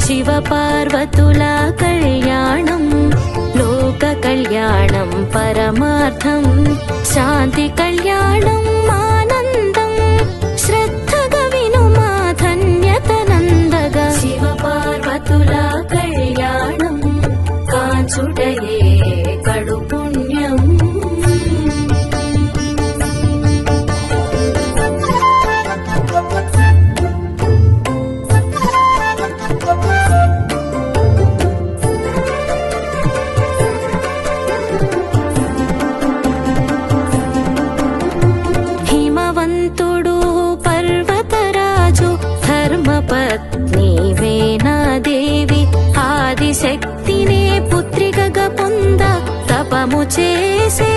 శివ పార్వతుల కళ్యాణం లోక కళ్యాణం పరమార్థం శాంతి కళ్యాణం ఆనందం శ్రద్ధగా వినుమా ధన్యతనందగా శివ పార్వతుల కళ్యాణం కాంచుటయే కడు పుణ్యం. హిమవంతుడు పర్వతరాజు ధర్మపత్ని వేణాదేవి ఆదిశక్తినే పుత్రికగా పొంద తపము చేసే